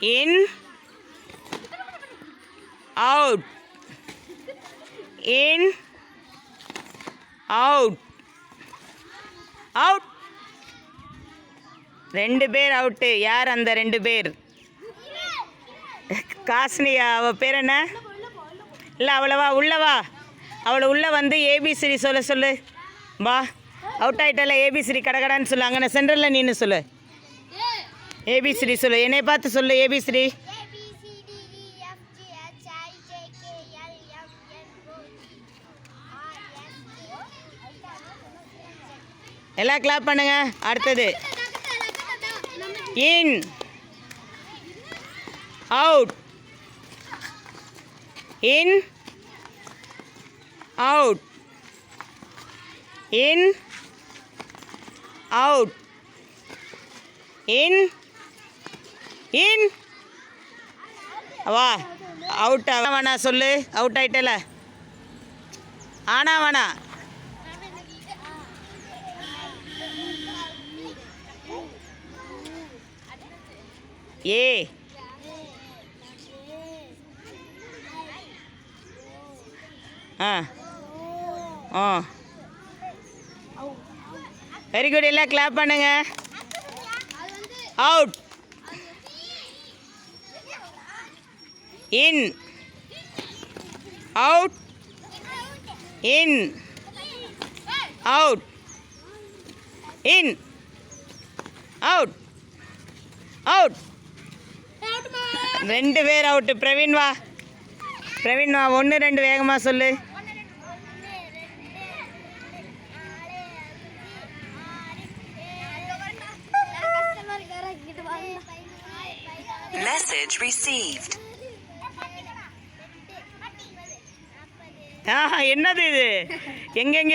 in, out, in, out, out. 2 பேர் out. யார் அந்த 2 பேர்? காஸ்னியா. அவள் பேர் என்ன? இல்லை அவ்வளவா உள்ளவா, அவளை உள்ளே வந்து ஏபிசிடி சொல்லு. வா, அவுட் ஆகிட்டால ஏபிசிடி கடகடான்னு சொல்லு. அங்கே சென்டரில் நின்று சொல்லு. ஏபிசிடி சொல்லு. என்னை பார்த்து சொல்லு ஏபிசிடி. எல்லாம் கிளாப் பண்ணுங்க. அடுத்தது இன், அவுட், இன், அவுட், இன், அவுட், இன், இன். வா, அவுட் வேணா சொல்லு. அவுட் ஆயிட்டல. ஆனா வேணா. ஏ, ஆ, ஆ, வெரி குட். எல்லாம் கிளாப் பண்ணுங்க. அவுட், இன், அவுட், இன், அவுட், இன், அவுட், அவுட். 2 பேர் அவுட்டு. பிரவீன் வா. 1 2 வேகமாக சொல்லு. Message received. என்னது இது? எங்கெங்க